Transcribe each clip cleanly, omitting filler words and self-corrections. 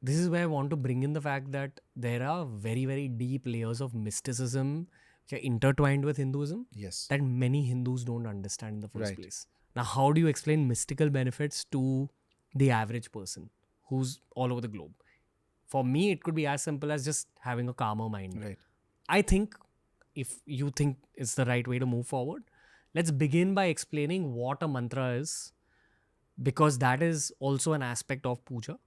this is where I want to bring in the fact that there are very, very deep layers of mysticism which are intertwined with Hinduism Yes. that many Hindus don't understand in the first Right. place. Now, how do you explain mystical benefits to the average person who's all over the globe? For me, it could be as simple as just having a calmer mind. Right. I think if you think it's the right way to move forward, let's begin by explaining what a mantra is, because that is also an aspect of puja.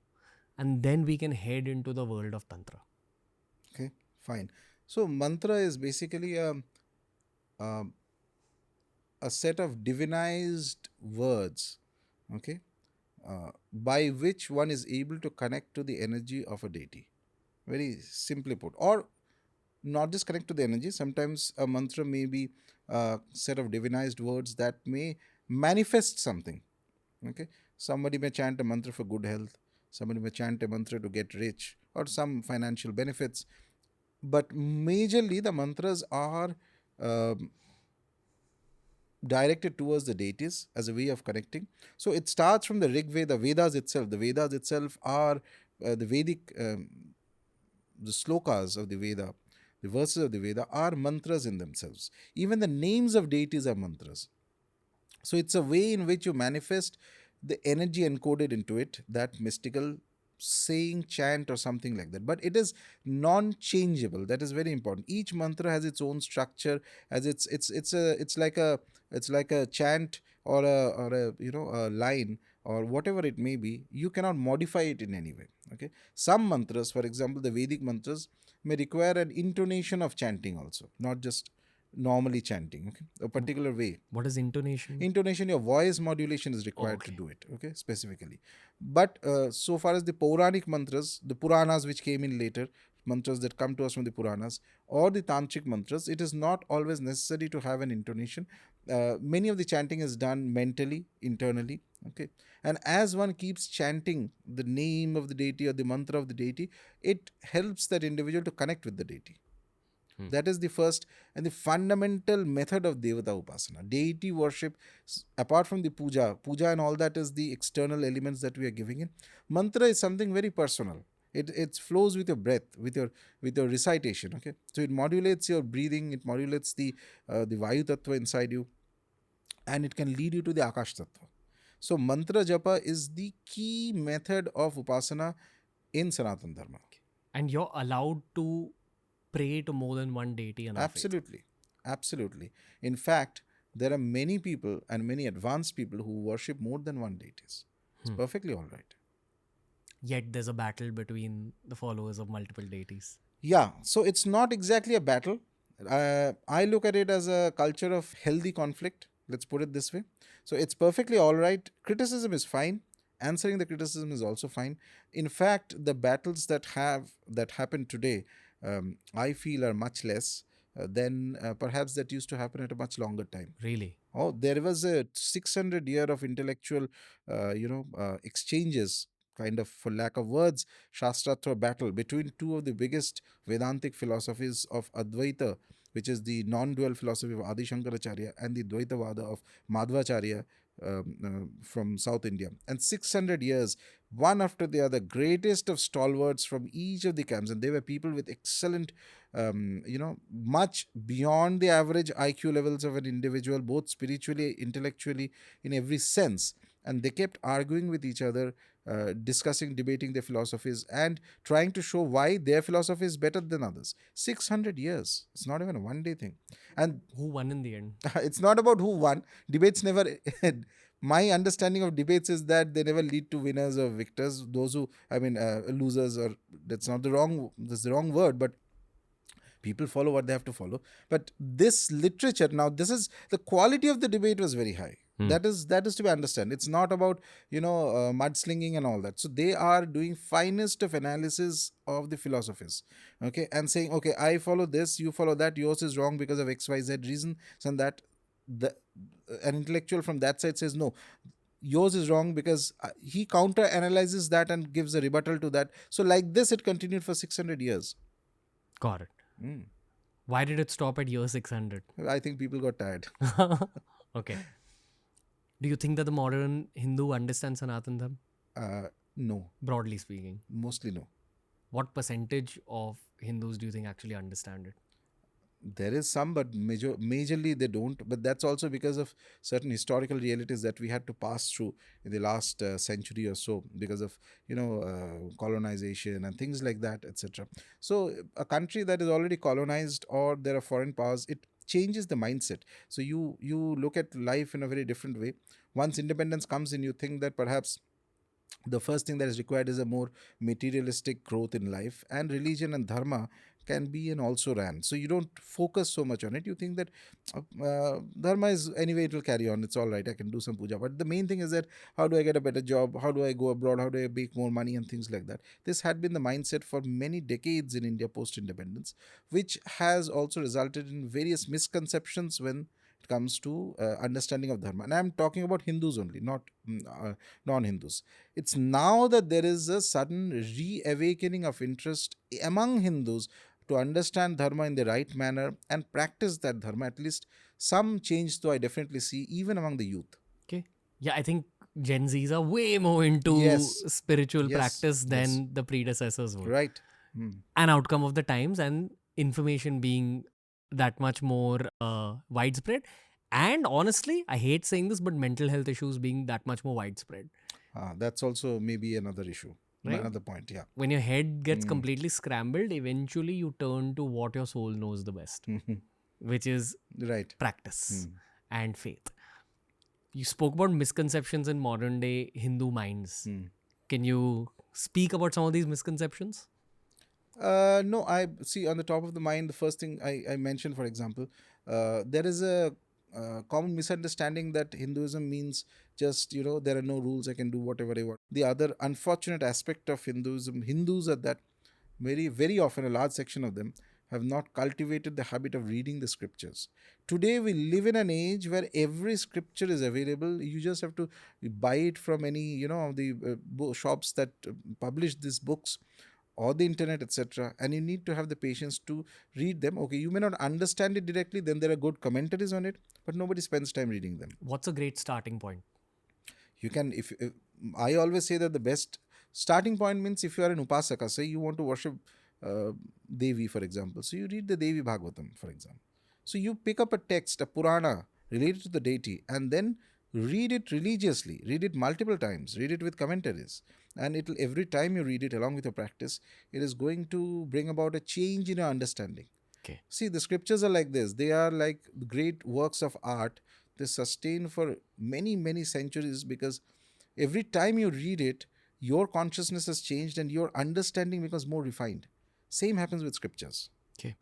And then we can head into the world of Tantra. Okay. Fine. So mantra is basically a, a set of divinized words, okay, by which one is able to connect to the energy of a deity. Very simply put. Or not just connect to the energy. Sometimes a mantra may be a set of divinized words that may manifest something. Okay. Somebody may chant a mantra for good health. Somebody may chant a mantra to get rich or some financial benefits. But majorly, the mantras are um directed towards the deities as a way of connecting. So it starts from the Rig Veda, Vedas itself. The Vedas itself are the Vedic, the slokas of the Veda, the verses of the Veda are mantras in themselves. Even the names of deities are mantras. So it's a way in which you manifest the energy encoded into it, that mystical saying, chant, or something like that. But it is non-changeable. That is very important. Each mantra has its own structure, as it's like a chant or a a line or whatever it may be. You cannot modify it in any way. Okay. Some mantras, for example, the Vedic mantras may require an intonation of chanting also, not just normally chanting. Okay, a particular way. What is intonation? Intonation, your voice modulation is Oh, required to okay. do it, okay, specifically. But so far as the Puranic mantras, the Puranas which came in later, mantras that come to us from the Puranas, or the Tantric mantras, it is not always necessary to have an intonation. Many of the chanting is done mentally, internally, okay. And as one keeps chanting the name of the deity or the mantra of the deity, it helps that individual to connect with the deity. That is the first and the fundamental method of Devata Upasana. Deity worship, apart from the puja and all that is the external elements that we are giving in. Mantra is something very personal. It flows with your breath, with your recitation. Okay, so it modulates your breathing, it modulates the Vayu Tattva inside you, and it can lead you to the Akash Tattva. So mantra japa is the key method of upasana in Sanatan Dharma. And you're allowed to pray to more than one deity in our faith. Absolutely. Absolutely. In fact, there are many people and many advanced people who worship more than one deities. It's perfectly all right. Yet there's a battle between the followers of multiple deities. Yeah, so it's not exactly a battle. I look at it as a culture of healthy conflict. Let's put it this way. So it's perfectly all right. Criticism is fine. Answering the criticism is also fine. In fact, the battles that happen today, I feel are much less than perhaps that used to happen at a much longer time. Really? Oh, there was a 600 year of intellectual, exchanges, kind of, for lack of words, Shastratra battle between two of the biggest Vedantic philosophies of Advaita, which is the non-dual philosophy of Adi Shankaracharya, and the Dvaitavada of Madhvacharya from South India. And 600 years, one after the other, greatest of stalwarts from each of the camps. And they were people with excellent, much beyond the average IQ levels of an individual, both spiritually, intellectually, in every sense. And they kept arguing with each other, discussing, debating their philosophies, and trying to show why their philosophy is better than others. 600 years. It's not even a one-day thing. And Who won in the end? it's not about who won. Debates never. My understanding of debates is that they never lead to winners or victors. Those who, losers, or that's the wrong word, but people follow what they have to follow. But this literature, now, this is the quality of the debate was very high. That is to be understood. It's not about mudslinging and all that. So they are doing finest of analysis of the philosophies, okay, and saying, okay, I follow this, you follow that, yours is wrong because of XYZ reason. And that the an intellectual from that side says, no, yours is wrong, because he counter analyzes that and gives a rebuttal to that. So like this, it continued for 600 years. Got it. Mm. Why did it stop at year 600? I think people got tired. Okay. Do you think that the modern Hindu understands Sanatan Dharma? No, broadly speaking? mostly no. What percentage of Hindus do you think actually understand it? There is some, but majorly they don't. But that's also because of certain historical realities that we had to pass through in the last century or so, because of colonization and things like that, etc. So a country that is already colonized, or there are foreign powers, it changes the mindset. So you look at life in a very different way. Once independence comes in, you think that perhaps the first thing that is required is a more materialistic growth in life, and religion and dharma can be an also ran. So you don't focus so much on it. You think that dharma is anyway, it will carry on, it's all right, I can do some puja, but the main thing is that how do I get a better job, how do I go abroad, how do I make more money, and things like that. This had been the mindset for many decades in India post independence, which has also resulted in various misconceptions when it comes to understanding of dharma. And I'm talking about Hindus only, not non-Hindus. It's now that there is a sudden re-awakening of interest among Hindus to understand dharma in the right manner and practice that dharma. At least some change, though, I definitely see even among the youth. Okay. Yeah, I think Gen Zs are way more into Yes, spiritual yes, practice yes. than the predecessors were. Right. Hmm. An outcome of the times and information being that much more widespread. And honestly, I hate saying this, but mental health issues being that much more widespread, That's also maybe another issue, right? another point. Yeah. When your head gets Hmm. completely scrambled, eventually you turn to what your soul knows the best, which is Right. practice Hmm. and faith. You spoke about misconceptions in modern day Hindu minds. Hmm. Can you speak about some of these misconceptions? No, I see on the top of the mind, the first thing I mentioned, for example, there is a common misunderstanding that Hinduism means just, there are no rules, I can do whatever I want. The other unfortunate aspect of Hinduism, Hindus are that very, very often a large section of them have not cultivated the habit of reading the scriptures. Today, we live in an age where every scripture is available. You just have to buy it from any, the shops that publish these books, or the internet, etc. And you need to have the patience to read them. Okay, you may not understand it directly, then there are good commentaries on it, but nobody spends time reading them. What's a great starting point? You can, if I always say that the best starting point means, if you are an upasaka, say you want to worship Devi, for example, so you read the Devi Bhagavatam, for example. So you pick up a text, a Purana related to the deity, and then read it religiously, read it multiple times, read it with commentaries. And it'll, every time you read it along with your practice, it is going to bring about a change in your understanding. Okay. See, the scriptures are like this. They are like great works of art. They sustain for many, many centuries, because every time you read it, your consciousness has changed and your understanding becomes more refined. Same happens with scriptures. Okay.